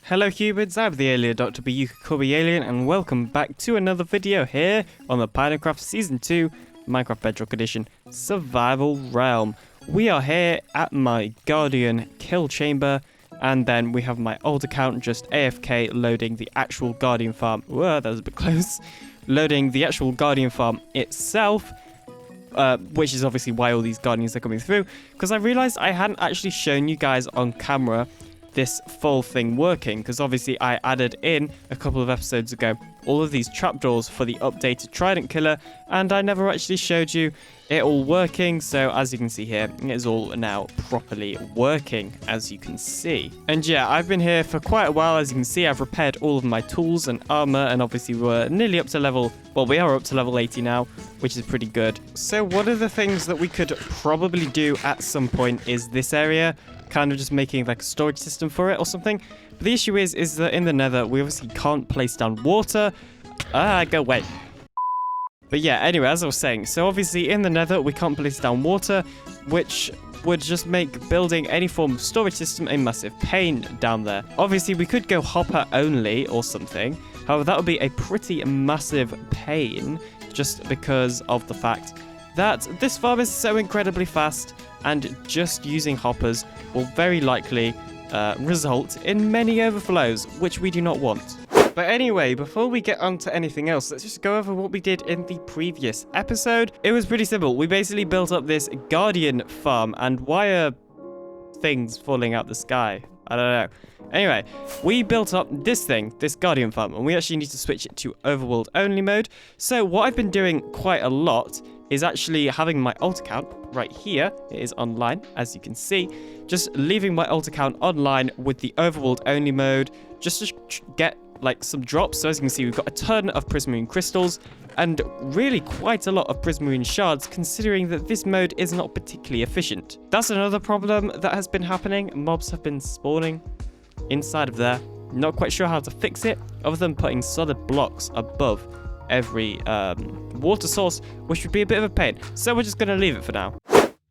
Hello humans, I'm the AlienDoctor, but you can call me Alien, and welcome back to another video here on the Pinacraft Season 2 Minecraft Bedrock Edition Survival Realm. We are here at my Guardian kill chamber, and then we have my old account just AFK loading the actual Guardian farm. Whoa, that was a bit close. Loading the actual Guardian farm itself, which is obviously why all these Guardians are coming through, because I realized I hadn't actually shown you guys on camera this full thing working, because obviously I added in a couple of episodes ago all of these trapdoors for the updated Trident Killer, and I never actually showed you it all working. So as you can see here, it is all now properly working, as you can see. And yeah, I've been here for quite a while. As you can see, I've repaired all of my tools and armor, and obviously we're nearly up to level, well, we are up to level 80 now, which is pretty good. So one of the things that we could probably do at some point is this area, kind of just making like a storage system for it or something. But the issue is that in the nether, we obviously can't place down water. Go away. But yeah, anyway, as I was saying, so obviously in the nether, we can't place down water, which would just make building any form of storage system a massive pain down there. Obviously, we could go hopper only or something. However, that would be a pretty massive pain, just because of the fact that this farm is so incredibly fast, and just using hoppers will very likely result in many overflows, which we do not want. But anyway, before we get on to anything else, let's just go over what we did in the previous episode. It was pretty simple. We basically built up this Guardian farm, and why are things falling out the sky? I don't know. Anyway, we built up this thing, this Guardian farm, and we actually need to switch it to overworld only mode. So what I've been doing quite a lot is actually having my alt account right here. It is online, as you can see. Just leaving my alt account online with the overworld only mode, just to get like some drops. So as you can see, we've got a ton of Prismarine crystals and really quite a lot of Prismarine shards, considering that this mode is not particularly efficient. That's another problem that has been happening. Mobs have been spawning inside of there. Not quite sure how to fix it, other than putting solid blocks above every water source, which would be a bit of a pain. So we're just going to leave it for now.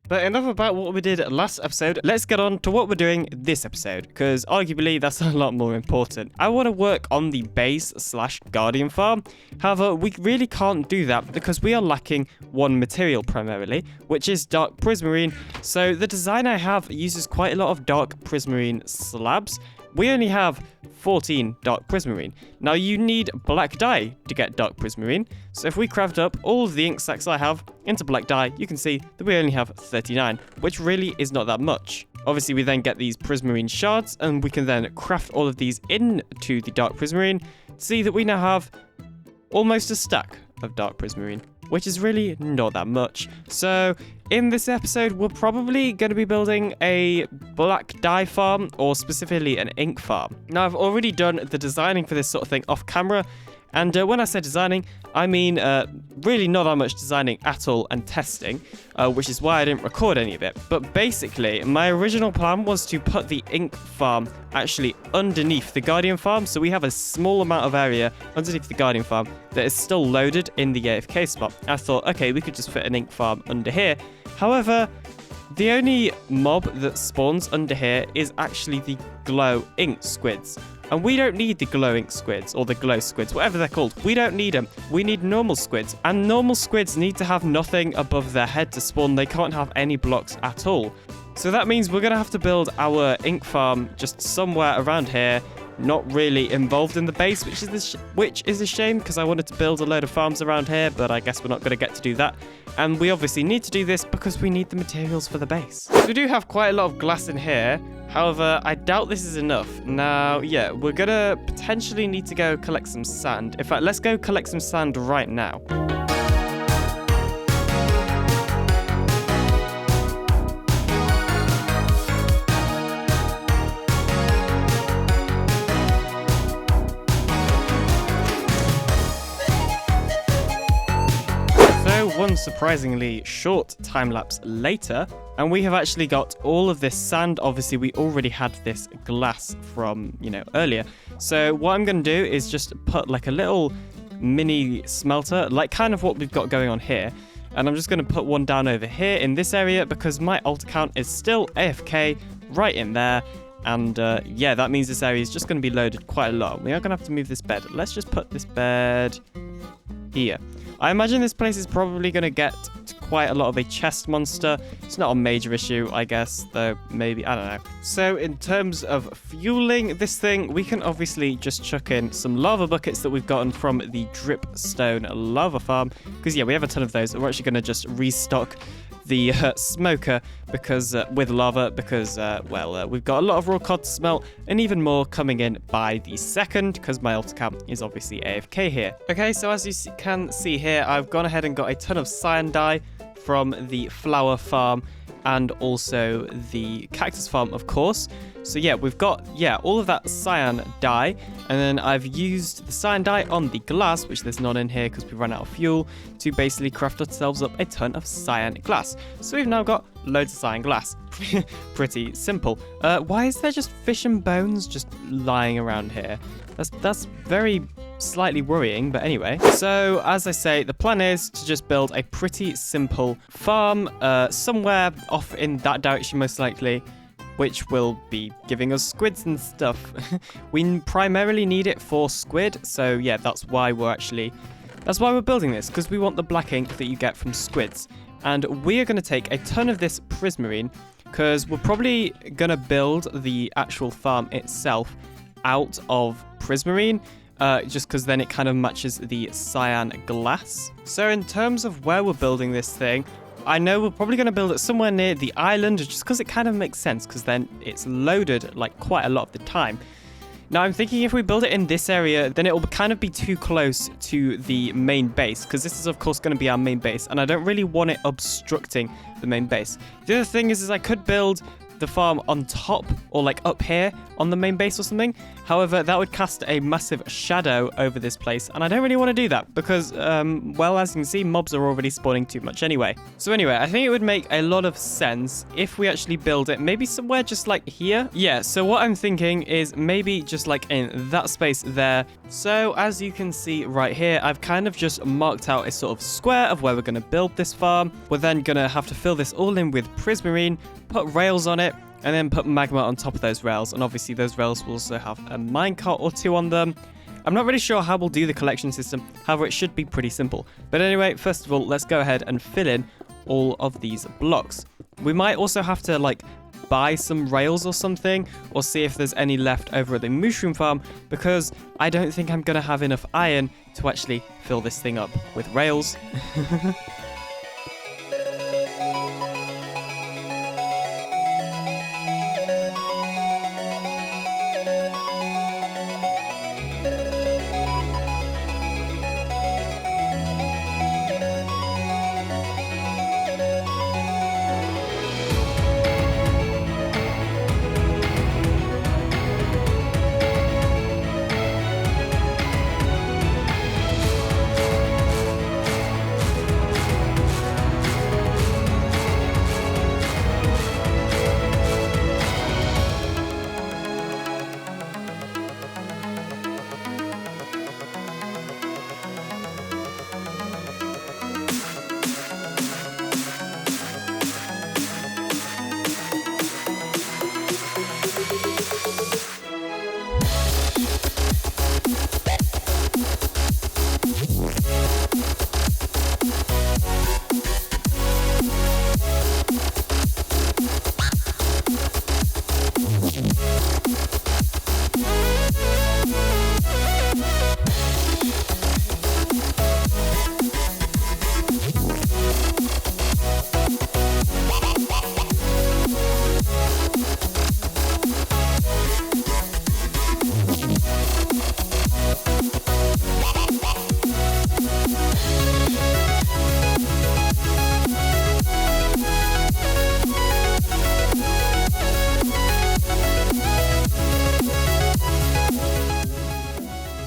But enough about what we did last episode. Let's get on to what we're doing this episode, because arguably that's a lot more important. I want to work on the base / Guardian farm. However, we really can't do that because we are lacking one material primarily, which is dark Prismarine. So the design I have uses quite a lot of dark Prismarine slabs. We only have 14 dark Prismarine. Now you need black dye to get dark Prismarine. So if we craft up all of the ink sacks I have into black dye, you can see that we only have 39, which really is not that much. Obviously, we then get these Prismarine shards, and we can then craft all of these into the dark Prismarine. See that we now have almost a stack of dark Prismarine, which is really not that much. So in this episode, we're probably going to be building a black dye farm, or specifically an ink farm. Now, I've already done the designing for this sort of thing off camera. And when I say designing, I mean really not that much designing at all and testing, which is why I didn't record any of it. But basically, my original plan was to put the ink farm actually underneath the Guardian farm. So we have a small amount of area underneath the Guardian farm that is still loaded in the Afk Spot. I thought, okay, we could just fit an ink farm under here. However, the only mob that spawns under here is actually the glow ink squids. And we don't need the glow ink squids, or the glow squids, whatever they're called. We don't need them. We need normal squids. And normal squids need to have nothing above their head to spawn. They can't have any blocks at all. So that means we're going to have to build our ink farm just somewhere around here, not really involved in the base, which is a shame, because I wanted to build a load of farms around here, but I guess we're not going to get to do that. And we obviously need to do this because we need the materials for the base. So we do have quite a lot of glass in here. However, I doubt this is enough. Now, yeah, we're going to potentially need to go collect some sand. In fact, let's go collect some sand right now. One surprisingly short time lapse later, and we have actually got all of this sand. Obviously, we already had this glass from, earlier. So what I'm going to do is just put like a little mini smelter, like kind of what we've got going on here. And I'm just going to put one down over here in this area because my alt account is still AFK right in there. And yeah, that means this area is just going to be loaded quite a lot. We are going to have to move this bed. Let's just put this bed here. I imagine this place is probably going to get quite a lot of a chest monster. It's not a major issue, I guess, though maybe, I don't know. So in terms of fueling this thing, we can obviously just chuck in some lava buckets that we've gotten from the dripstone lava farm. Because yeah, we have a ton of those. We're actually going to just restock the smoker because with lava because well, we've got a lot of raw cod to smelt and even more coming in by the second because my AutoCam is obviously AFK here. Okay, so as you can see here, I've gone ahead and got a ton of cyan dye from the flower farm and also the cactus farm, of course. So yeah, we've got, all of that cyan dye, and then I've used the cyan dye on the glass, which there's none in here because we ran out of fuel, to basically craft ourselves up a ton of cyan glass. So we've now got loads of cyan glass. Pretty simple. Why is there just fish and bones just lying around here? That's very slightly worrying, but anyway. So, as I say, the plan is to just build a pretty simple farm somewhere off in that direction, most likely, which will be giving us squids and stuff. We primarily need it for squid, so yeah, that's why we're building this, because we want the black ink that you get from squids. And we are going to take a ton of this prismarine, because we're probably going to build the actual farm itself out of prismarine, just because then it kind of matches the cyan glass. So in terms of where we're building this thing, I know we're probably going to build it somewhere near the island, just because it kind of makes sense, because then it's loaded like quite a lot of the time. Now I'm thinking if we build it in this area, then it will kind of be too close to the main base, because this is of course going to be our main base, and I don't really want it obstructing the main base. The other thing is I could build the farm on top or like up here on the main base or something. However, that would cast a massive shadow over this place, and I don't really want to do that because, well, as you can see, mobs are already spawning too much anyway. So anyway, I think it would make a lot of sense if we actually build it maybe somewhere just like here. Yeah, so what I'm thinking is maybe just like in that space there. So as you can see right here, I've kind of just marked out a sort of square of where we're going to build this farm. We're then going to have to fill this all in with prismarine, put rails on it, and then put magma on top of those rails. And obviously those rails will also have a minecart or two on them. I'm not really sure how we'll do the collection system. However, it should be pretty simple. But anyway, first of all, let's go ahead and fill in all of these blocks. We might also have to like buy some rails or something, or see if there's any left over at the mushroom farm, because I don't think I'm gonna have enough iron to actually fill this thing up with rails.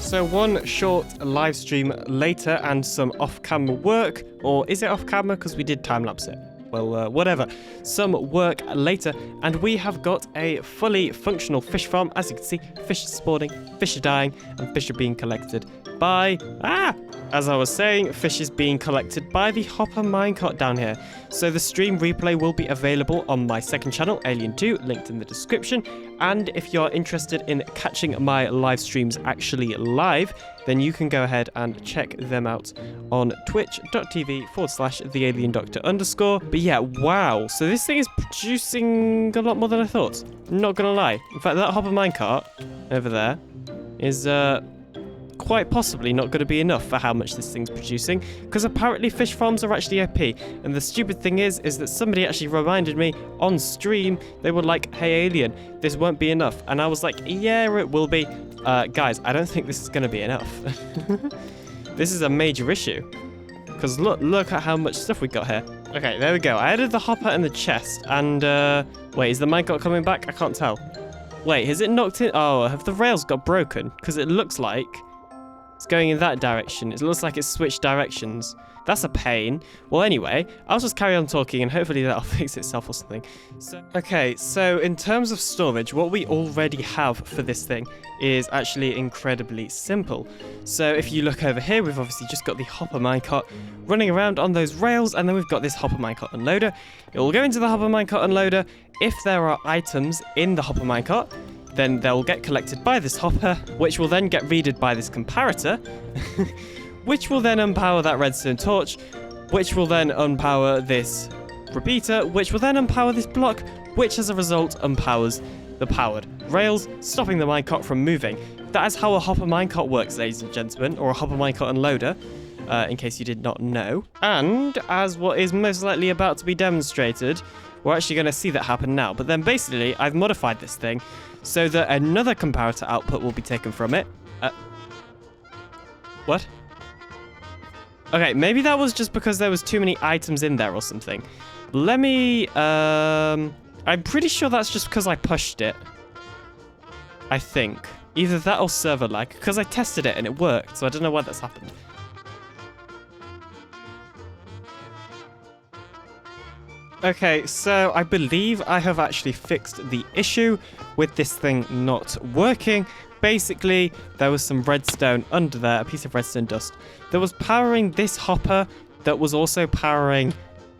So one short live stream later and some off-camera work, or is it off-camera because we did time-lapse it? Well, whatever. Some work later, and we have got a fully functional fish farm. As you can see, fish are spawning, fish are dying, and fish are being collected by... As I was saying, fish is being collected by the hopper minecart down here. So the stream replay will be available on my second channel, Alien 2, linked in the description. And if you're interested in catching my live streams actually live, then you can go ahead and check them out on twitch.tv/TheAlienDoctor_. But yeah, wow. So this thing is producing a lot more than I thought. Not gonna lie. In fact, that hopper minecart over there is quite possibly not going to be enough for how much this thing's producing, because apparently fish farms are actually OP. And the stupid thing is that somebody actually reminded me on stream. They were like, hey Alien, this won't be enough, and I was like, yeah, it will be. Guys, I don't think this is going to be enough. This is a major issue, because look at how much stuff we got here. Okay, there we go. I added the hopper and the chest, and wait, is the minecart coming back? I can't tell. Wait, has it knocked in? Oh, have the rails got broken? Because it looks like it's going in that direction. It looks like it's switched directions. That's a pain. Well, anyway, I'll just carry on talking and hopefully that'll fix itself or something. Okay, so in terms of storage, what we already have for this thing is actually incredibly simple. So if you look over here, we've obviously just got the hopper minecart running around on those rails, and then we've got this hopper minecart unloader. It will go into the hopper minecart unloader. If there are items in the hopper minecart, then they'll get collected by this hopper, which will then get readed by this comparator, which will then unpower that redstone torch, which will then unpower this repeater, which will then unpower this block, which as a result unpowers the powered rails, stopping the minecart from moving. That is how a hopper minecart works, ladies and gentlemen, or a hopper minecart unloader, in case you did not know. And as what is most likely about to be demonstrated, we're actually going to see that happen now. But then basically, I've modified this thing so that another comparator output will be taken from it. What? Okay, maybe that was just because there was too many items in there or something. Let me, I'm pretty sure that's just because I pushed it. I think. Either that or server lag, because I tested it and it worked, so I don't know why that's happened. Okay, so I believe I have actually fixed the issue with this thing not working. Basically, there was some redstone under there, a piece of redstone dust, that was powering this hopper that was also powering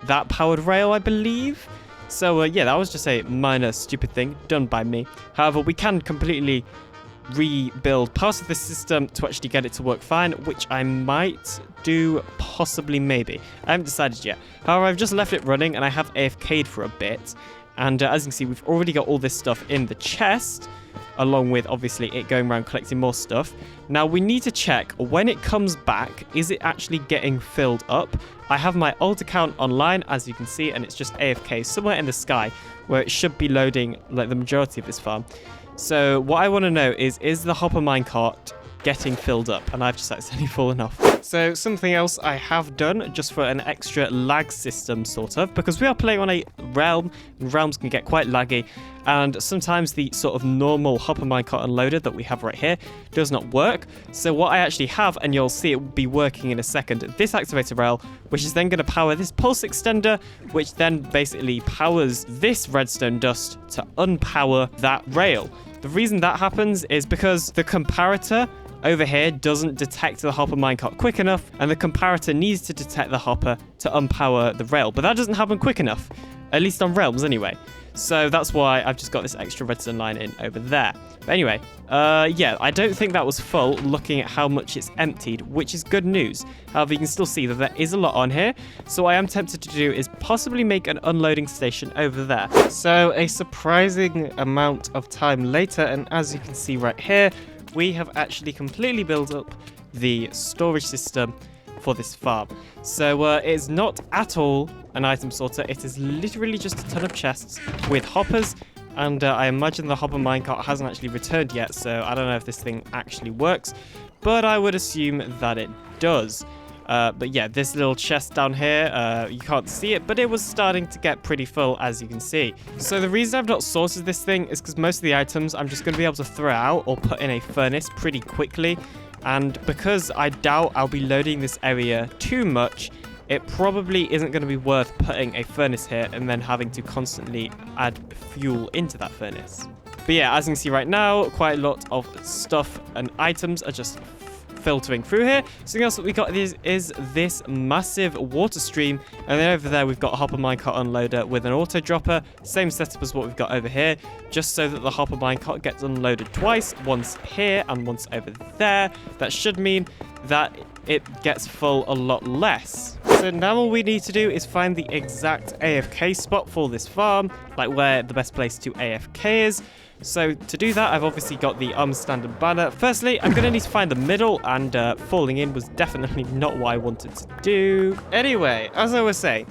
that powered rail, I believe. So, yeah, that was just a minor stupid thing done by me. However, we can completely rebuild parts of this system to actually get it to work fine, which I might do, possibly, maybe. I haven't decided yet. However, I've just left it running and I have AFK'd for a bit. And as you can see, we've already got all this stuff in the chest, along with obviously it going around collecting more stuff. Now we need to check when it comes back, is it actually getting filled up? I have my old account online, as you can see, and it's just AFK somewhere in the sky where it should be loading like the majority of this farm. So what I want to know is the hopper minecart getting filled up? And I've just accidentally fallen off. So something else I have done just for an extra lag system, sort of, because we are playing on a realm, and realms can get quite laggy, and sometimes the sort of normal hopper minecart unloader that we have right here does not work. So what I actually have, and you'll see it will be working in a second, this activator rail, which is then going to power this pulse extender, which then basically powers this redstone dust to unpower that rail. The reason that happens is because the comparator over here doesn't detect the hopper minecart quick enough, and the comparator needs to detect the hopper to unpower the rail. But that doesn't happen quick enough, at least on realms anyway. So that's why I've just got this extra redstone line in over there. But anyway, yeah, I don't think that was full looking at how much it's emptied, which is good news. However, you can still see that there is a lot on here. So what I am tempted to do is possibly make an unloading station over there. So a surprising amount of time later, and as you can see right here, we have actually completely built up the storage system for this farm. So it's not at all an item sorter. It is literally just a ton of chests with hoppers, and I imagine the hopper minecart hasn't actually returned yet, so I don't know if this thing actually works, but I would assume that it does. But yeah, this little chest down here, you can't see it, but it was starting to get pretty full, as you can see. So the reason I've not sorted this thing is because most of the items I'm just going to be able to throw out or put in a furnace pretty quickly. And because I doubt I'll be loading this area too much, it probably isn't going to be worth putting a furnace here and then having to constantly add fuel into that furnace. But yeah, as you can see right now, quite a lot of stuff and items are just filtering through here. Something else that we got is this massive water stream. And then over there, we've got a hopper minecart unloader with an auto dropper. Same setup as what we've got over here, just so that the hopper minecart gets unloaded twice, once here and once over there. That should mean that it gets full a lot less. So now all we need to do is find the exact AFK spot for this farm, like where the best place to AFK is. So to do that, I've obviously got the standard banner. Firstly, I'm going to need to find the middle, and falling in was definitely not what I wanted to do. Anyway, as I was saying,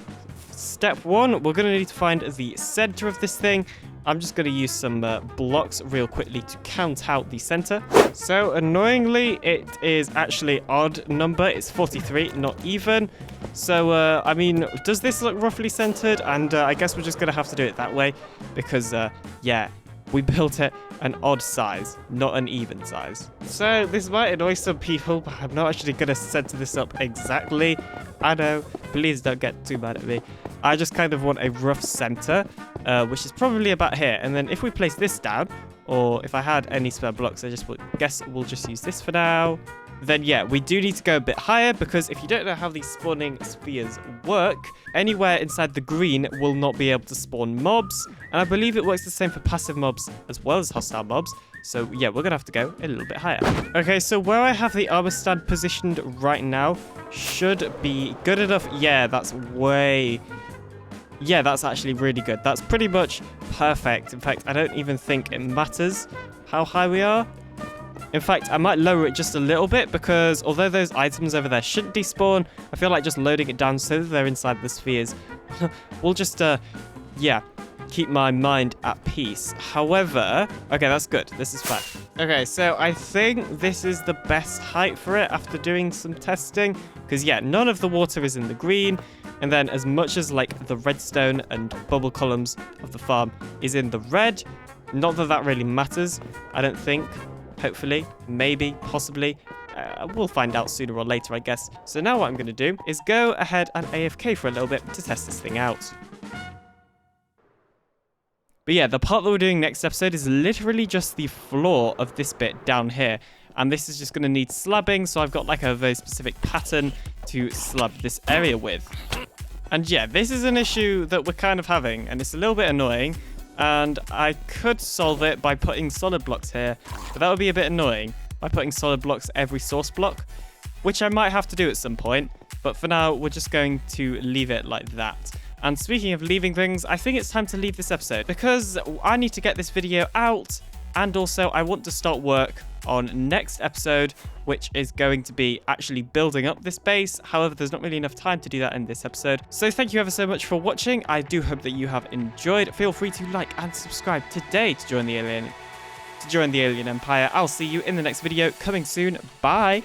step one, we're going to need to find the center of this thing. I'm just going to use some blocks real quickly to count out the center. So annoyingly, it is actually odd number. It's 43, not even. So, I mean, does this look roughly centered? And I guess we're just going to have to do it that way because, yeah, we built it an odd size, not an even size. So this might annoy some people, but I'm not actually going to center this up exactly. I know, please don't get too mad at me. I just kind of want a rough center, which is probably about here. And then if we place this down, or if I had any spare blocks, I guess we'll just use this for now. Then yeah, we do need to go a bit higher, because if you don't know how these spawning spheres work, anywhere inside the green will not be able to spawn mobs. And I believe it works the same for passive mobs as well as hostile mobs. So yeah, we're going to have to go a little bit higher. Okay, so where I have the armor stand positioned right now should be good enough. Yeah, that's way... Yeah, that's actually really good. That's pretty much perfect. In fact, I don't even think it matters how high we are. In fact, I might lower it just a little bit, because although those items over there shouldn't despawn, I feel like just loading it down so that they're inside the spheres will just, yeah, keep my mind at peace. However, okay, that's good. This is fine. Okay, so I think this is the best height for it after doing some testing, because yeah, none of the water is in the green. And then as much as like the redstone and bubble columns of the farm is in the red, not that that really matters, I don't think. Hopefully, maybe, possibly. We'll find out sooner or later, I guess. So now what I'm going to do is go ahead and AFK for a little bit to test this thing out. But yeah, the part that we're doing next episode is literally just the floor of this bit down here. And this is just going to need slabbing, so I've got like a very specific pattern to slab this area with. And yeah, this is an issue that we're kind of having, and it's a little bit annoying. And I could solve it by putting solid blocks here, but that would be a bit annoying by putting solid blocks every source block, which I might have to do at some point. But for now, we're just going to leave it like that. And speaking of leaving things, I think it's time to leave this episode, because I need to get this video out, and also I want to start work on next episode, which is going to be actually building up this base. However, there's not really enough time to do that in this episode. So thank you ever so much for watching. I do hope that you have enjoyed. Feel free to like and subscribe today to join the Alien Empire. I'll see you in the next video coming soon. Bye.